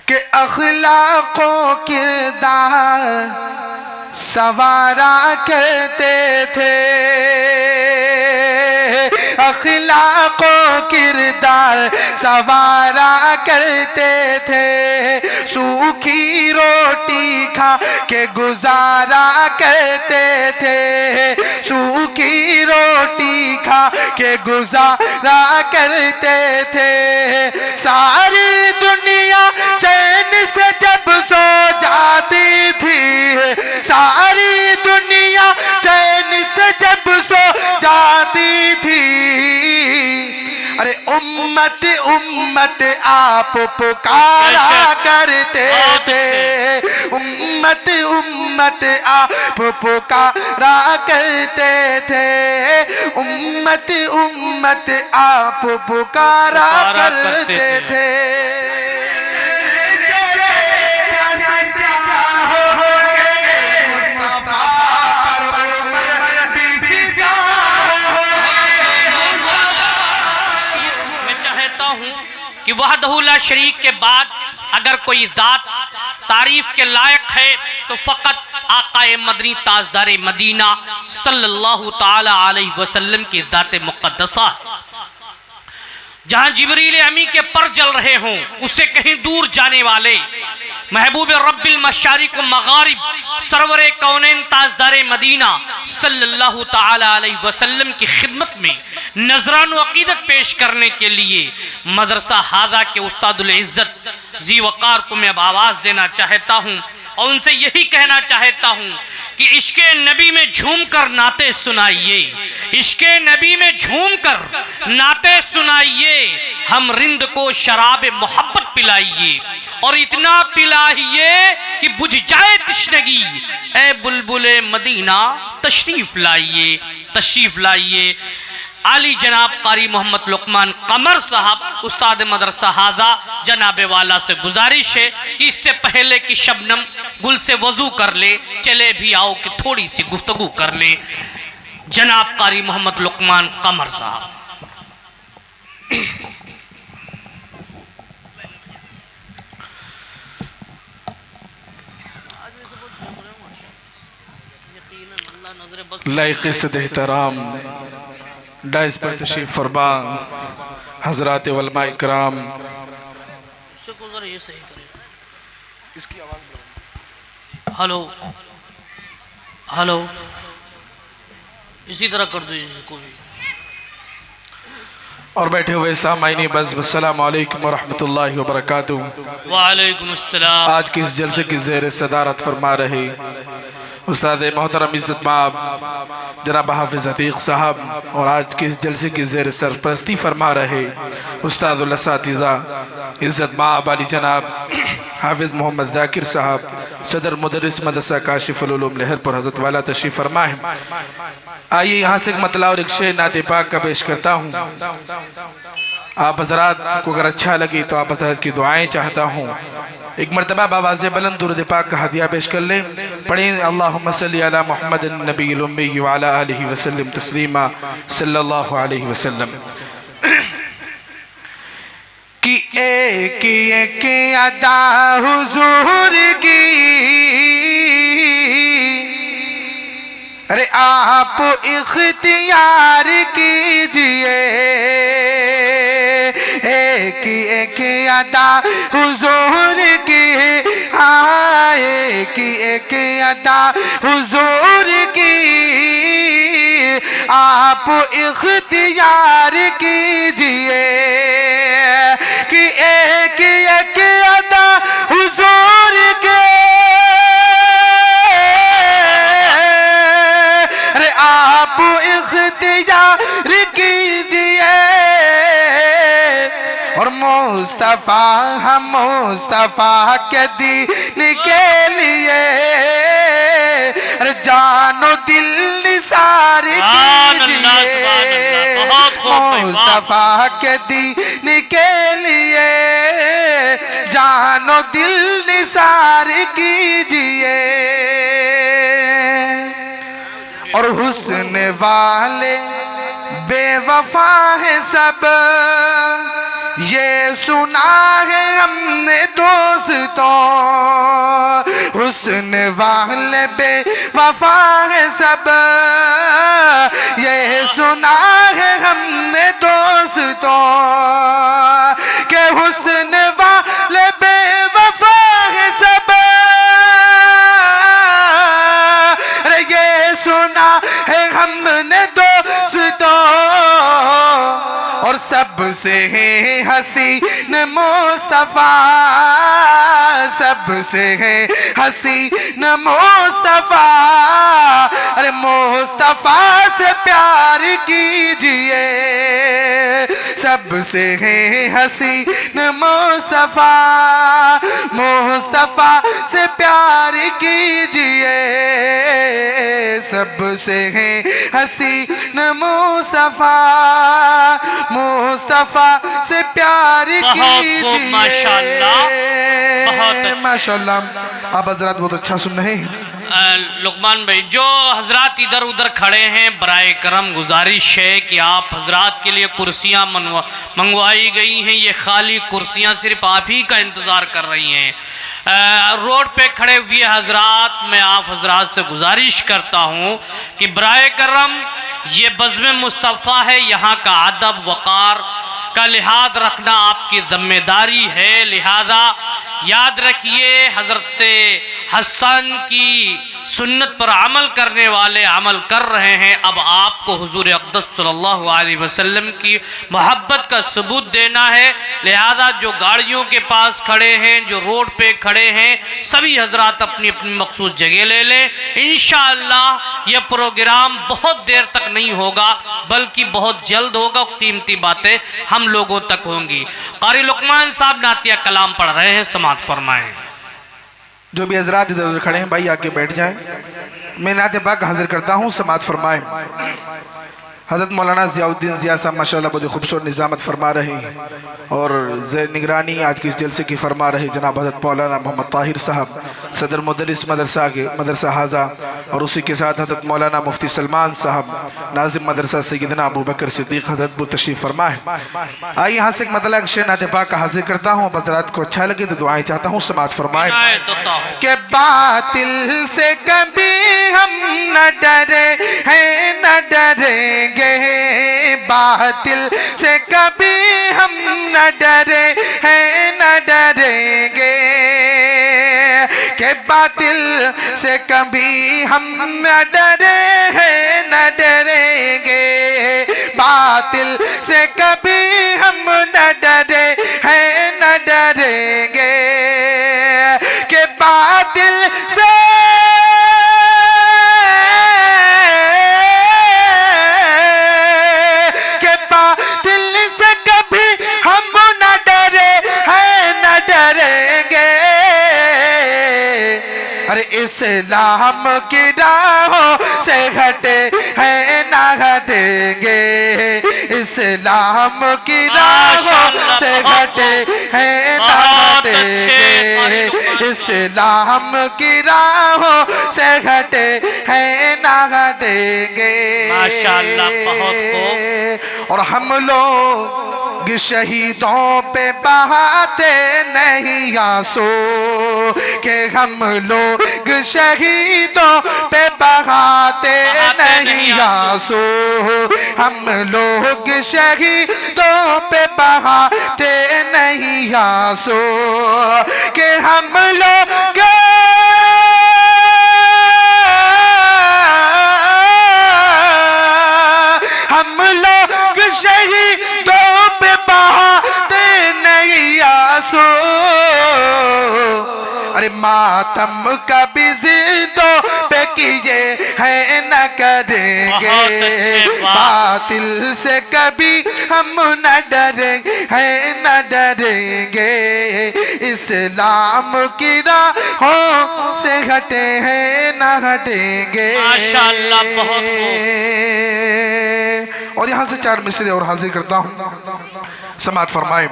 कि अखलाको किरदार सवारा करते थे, अखलाको किरदार सवारा करते थे, सूखी रोटी खा के गुजारा करते थे, सूखी रोटी खा के गुजारा करते थे। सारी दुनिया चैन से जब सो जाती थी, सारी दुनिया चैन से जब सो जाती थी, अरे उम्मत उम्मत आप पुकारा करते थे, उम्मत उम्मत आप पुकारा करते थे, उम्मत उम्मत आप पुकारा करते थे। कि वहदहू ला शरीक के बाद अगर कोई ज़ात तारीफ के लायक है तो फ़कत आक़ाए मदनी ताजदार मदीना सल्लल्लाहु ताला अलैहि वसल्लम की ज़ात मुक़द्दसा। जहाँ जिब्रील अमी के पर जल रहे हों, उससे कहीं दूर जाने वाले महबूब रब्बिल मशारिक व मगारिब सरवरे कौनैन ताजदार मदीना सल्लल्लाहु ताला अलैहि वसल्लम की खिदमत में नजरान अकीदत पेश करने के लिए मदरसा हाजा के उस्तादुल इज़्ज़त जी वक़ार को मैं अब आवाज़ देना चाहता हूँ और उनसे यही कहना चाहता हूँ कि इश्क़े नबी में झूम कर नाते सुनाइए, इश्क़े नबी में झूम कर नाते सुनाइए, हम रिंद को शराब मोहब्बत पिलाइए और इतना पिलाइए कि बुझ जाए तश्नगी, ए बुलबुले मदीना तशरीफ लाइए, तशरीफ लाइए। आली जनाब कारी मोहम्मद लुकमान कमर साहब उस्ताद मदरसा हाजा जनाब वाला से गुजारिश है कि इससे पहले कि शबनम गुल से वजू कर ले, चले भी आओ कि थोड़ी सी गुफ्तगू कर ले। जनाब कारी मोहम्मद लुकमान कमर साहब। लायक़ सद एहतराम डाइस पर तशरीफ फरमा हजरात उलमा इकराम, हेलो हेलो इसी तरह कर दो इसको भी। और बैठे हुए सामाईन बज़्म अस्सलामु अलैकुम व रहमतुल्लाहि व बरकातुहू। वालेकुम अस्सलाम। आज के इस जलसे की ज़ेर सदारत फरमा रहे उस्ताद मोहतरम इज़्ज़त माब जनाब हाफिज़ अतीक़ साहब और आज के इस जलसे की ज़ेर सरपरस्ती फरमा रहे उस्ताद असातिज़ा इज़्ज़त माब अली जनाब हाफिज़ मोहम्मद ज़ाकिर साहब सदर मुदर्रिस मदरसा काशिफ़ुल उलूम लहरपुर हज़रत वाला तशरीफ़ फरमा है। आइए यहाँ से एक मतला और एक शेर नाते पाक का पेश करता हूँ। आप हज़रात को अगर अच्छा लगे तो आप हज़रात की दुआएं चाहता हूँ। एक मरतबा बावाज़े बुलंद दुरूद पाक का हदिया पेश कर लें। पढ़ें अल्लाहुम्मा सल्ली अला मुहम्मद नबील उम्मी व अला आलिहि वसल्लम तस्लीमा सल्लल्लाहु अलैहि वसल्लम। कि एक एक अदा हुजूर की, अरे आप इख्तियार कीजिए, एक एक अदा हुजूर की, हाँ एक एक अदा हुजूर की आप इख्तियार कीजिए, कि एक एक अदा हुजूर के, अरे आप इख्तियार कीजिए। और मुस्तफ़ा हम मुस्तफ़ा के दीन के लिए, अरे जानो दिल निसार कीजिए, मुस्तफ़ा के दीन के लिए जानो दिल निसार कीजिए। और हुस्न वाले बेवफा है सब, ये सुना है दोस्तों, हुस्न वाले बेवफा है सब, ये सुना है हमने दोस्तों के हुस्न वाले बेवफा है सब। अरे ये सुना है हमने दोस्तों, और सबसे है हसीन मुस्तफा, सबसे है हसीन मुस्तफा। अरे मुस्तफा से प्यार कीजिए, सबसे है हसीन मुस्तफा, मुस्तफा से प्यार कीजिए, सबसे है हसीन मुस्तफा, मुस्तफा से प्यार कीजिए। माशाअल्लाह, बहुत अच्छा। माशाअल्लाह, आप हजरात बहुत अच्छा सुन रहे हैं। लुकमान भाई, जो हजरात इधर उधर खड़े हैं, बराए करम गुजारिश है कि आप हजरात के लिए कुर्सियां मंगवाई गई हैं। ये खाली कुर्सियां सिर्फ आप ही का इंतज़ार कर रही हैं। रोड पे खड़े हुए हजरात, मैं आप हजरात से गुजारिश करता हूँ कि बराए करम ये बज़्म मुस्तफ़ा है, यहाँ का अदब वक़ार का लिहाज रखना आपकी ज़िम्मेदारी है। लिहाजा याद रखिए, हज़रत हसन की सुन्नत पर अमल करने वाले अमल कर रहे हैं। अब आपको हुजूर अक़दस सल्लल्लाहु अलैहि वसल्लम की मोहब्बत का सबूत देना है। लिहाजा जो गाड़ियों के पास खड़े हैं, जो रोड पे खड़े हैं, सभी हजरात अपनी अपनी मखसूस जगह ले लें। इंशाअल्लाह यह प्रोग्राम बहुत देर तक नहीं होगा, बल्कि बहुत जल्द होगा। कीमती बातें हम लोगों तक होंगी। कारी लुकमान साहब नातिया कलाम पढ़ रहे हैं, समाज फरमाएं। जो भी हजरात इधर उधर खड़े हैं भाई आके बैठ जाएं। मैं नाते पाक हाजिर करता हूँ, समात फरमाएं। हज़रत मौलाना ज़ियाउद्दीन ज़िया साहब माशाअल्लाह बहुत खूबसूरत निज़ामत फरमा रहे हैं, और निगरानी आज की इस जलसे की फरमा रहे जनाब हज़रत मौलाना मोहम्मद ताहिर साहब, सदर मुदरिस मदरसा हाजा, और उसी के साथ हज़रत मौलाना मुफ्ती सलमान साहब, नाज़िम मदरसा सैयदना अबू बकर सिद्दीक़ हज़रत वो तशरीफ़ फरमा है। आइए यहाँ से एक मतलब शेर नाते पाक का हाजिर करता हूँ। हज़रात को अच्छा लगे तो दुआएं चाहता हूँ, समात फरमाएं कि बातिल से कभी हम न डरे हैं न डरेंगे, बातिल से कभी हम न डरे हैं न डरेंगे, के बातिल से कभी हम न डरे हैं न डरेंगे, बातिल से कभी हम न डरे हैं न डरेंगे, के बातिल से इस्लाम की राहों से घटे हैं ना घटेंगे, इस्लाम की राहों से घटे हैं ना घटेंगे, इस्लाम की राहों से घटे हैं ना घटेंगे। माशाअल्लाह, बहुत खूब। और हम लोग शहीदों पे बहाते नहीं आंसू, के हम लोग शहीदों पे बहाते नहीं आंसू, हम लोग शहीदों पे बहाते नहीं आंसू, के हम लोग शहीदों पे बहाते नहीं आंसू। अरे मातम कभी जिंदों पे किए हैं न करेंगे, बातिल से कभी हम न डरेंगे हैं न डरेंगे, इस्लाम की राहों से हटे हैं न हटेंगे। माशाअल्लाह, बहुत खूब। और यहाँ से 4 मिसरे और हाजिर करता हूँ, समात फरमाए।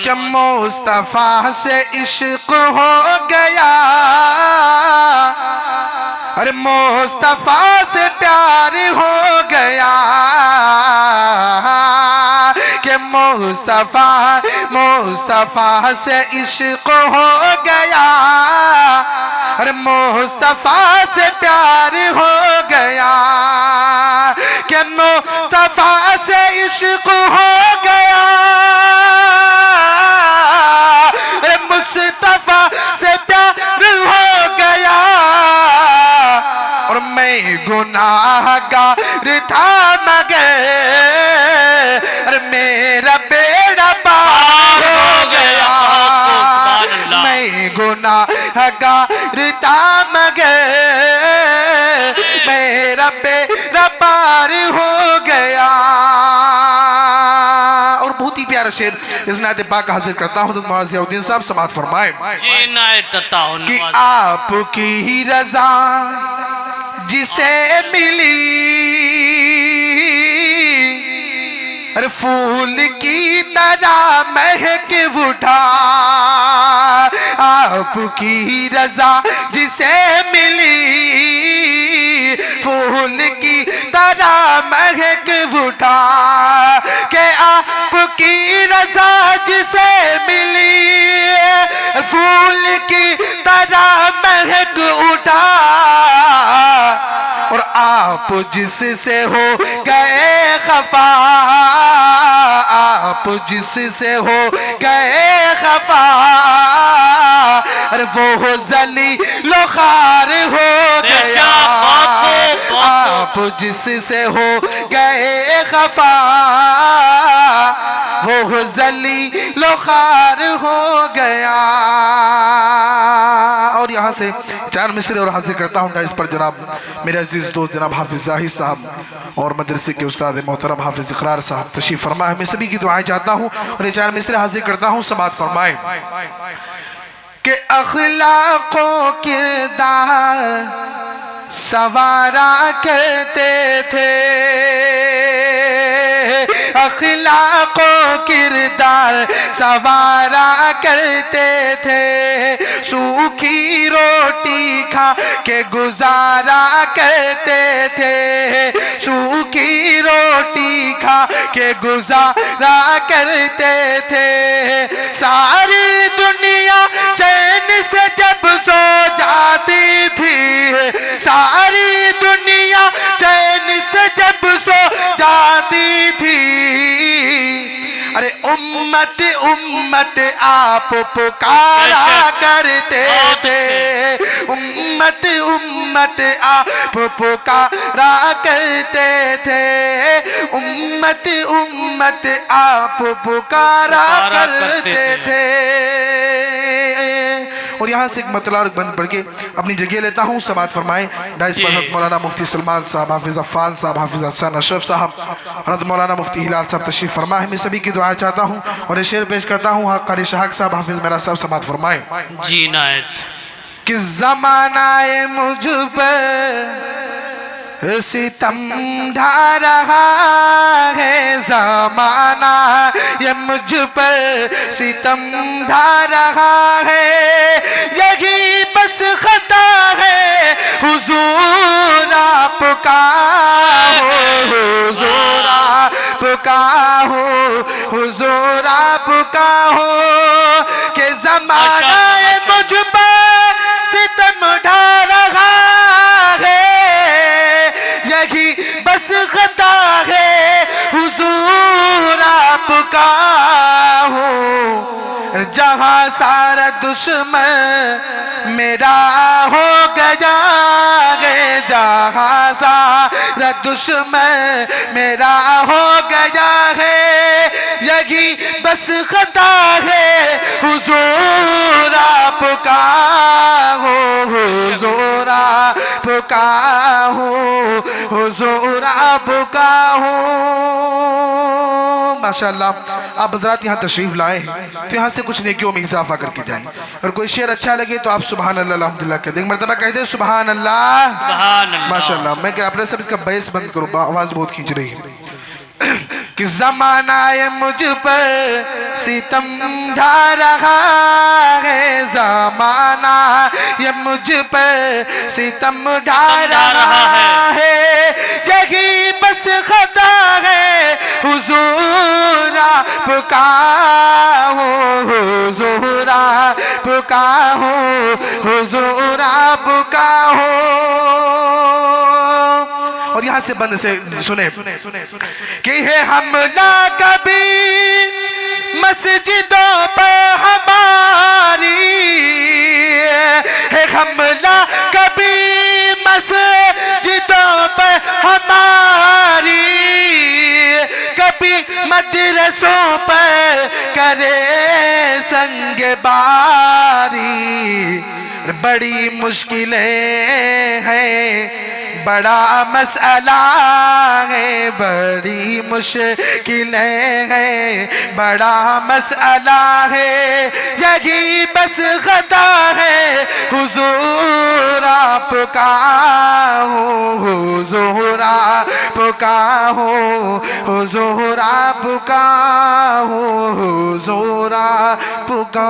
क्या मुस्तफा से इश्क हो गया, अरे मुस्तफा से प्यार हो गया, कि मुस्तफा मुस्तफा से इश्क हो गया, अरे मुस्तफा से प्यार हो गया, कि मुस्तफा से इश्क हो गया, अरे मुस्तफा से प्यार हो गया। और मैं गुनाहगार था मगर अरे मेरा बेड़ा पार हो गया। मैं गुनाहगार था मगर मेरा बेड़ा पार हो गया। और बहुत ही प्यारा शेर इस नाते पाक हाजिर करता हूँ तो मुआज़ साहब समाअत फरमाए कि आपकी ही रजा जिसे मिली, अरे फूल की तरह महक उठा, आपकी ही रजा जिसे मिली, फूल की तरह महक उठा, के आपकी रजा जिसे मिली, फूल की तरह महक उठा। और आप जिससे हो गए खफा, आप जिससे हो गए खफा, अरे वो हो ज़लील ख़ार हो गया। आप जिससे हो गए खफा, वो हो ज़लील ख़ार हो गया। और यहाँ से 4 मिसरे और हाजिर करता हूँ इस पर जनाब मेरे अजीज दोस्त जनाब हाफिज जाहिद साहब और मदरसे के उस्ताद मोहतरम हाफिज इकरार साहब तशरीफ फरमा है। मैं सभी की दुआएं चाहता हूँ और ये 4 मिसरे हाजिर करता हूँ, समाअत फरमाए कि अखलाक़ो किरदार सवारा करते थे, अखलाक़ो किरदार सवारा करते थे, सूखी रोटी खा के गुजारा करते थे, सूखी रोटी खा के गुजारा करते थे। सारी दुनिया चैन से जब सो जाती थी, सारी दुनिया चैन से जब सो जाती थी, अरे उम्मत उम्मत आप पुकारा करते थे, उम्मत उम्मत आप पुकारा करते थे, उम्मत उम्मत आप पुकारा करते थे। और यहाँ से एक मतलब बंद पढ़ के अपनी जगह लेता हूँ, समाअत फरमाए डाइस पर हज़रत मौलाना मुफ्ती सलमान साहब, हाफिज अफ़ान साहब, हाफिज हसन अशरफ साहब, हज़रत मौलाना मुफ्ती हिलाल साहब तशरीफ फरमा है। मैं सभी की दुआ चाहता हूँ और ये शेर पेश करता हूँ कारी शाहक साहब, हाफिज मेरा साहब, समाअत फरमाए जी नायत कि ज़मानाए मुझ पर सितम ढा रहा है, ज़माना ये मुझ पर सितम ढा रहा है, यही बस खता है हुजूर आपका हो, हुजूर आपका हो, हुजूर आपका हो, कि ज़माना ये मुझ पर सितम ढा रहा है, यही बस खता है हुजूर आपका हो। जहाँ सारा दुश्मन मेरा हो गया है, जहाँ सारा दुश्मन मेरा हो गया है, यही बस खता है हुजूर आपका हो, हुजूर आपका हो, हुजूर आपका हो। माशाअल्लाह आप हज़रात यहाँ तशरीफ लाए हैं तो यहाँ से कुछ नेकियों में इजाफा करके जाएं, और कोई शेर अच्छा लगे तो आप सुभान अल्लाह अल्हम्दुलिल्लाह कह दें, मर्तबा कह दे सुभान अल्लाह। माशाअल्लाह मैं क्या अपने सब इसका बैस बंद करूँ, आवाज़ बहुत खींच रही है। कि ज़माना ये मुझ पर सितम ढा रहा है, ज़माना ये मुझ पर सितम ढा रहा है, यही बस खता है हुजूर आपका हूँ, हुजूर आपका हूँ, हुजूर आपका हूँ। और यहाँ से बंद से सुने कि है हमला कभी मस्जिदों पर हमारी, है हमला कभी मस्जिदों पर हमारी, कभी मदरसों पर करे संग बारी। बड़ी मुश्किलें हैं, बड़ा मसला है, बड़ी मुश्किलें हैं, बड़ा मसला है, यही बस खता है हुजूर आपका हूँ, हुजूर आपका हूँ, हुजूर आपका हूँ, हुजूर आपका।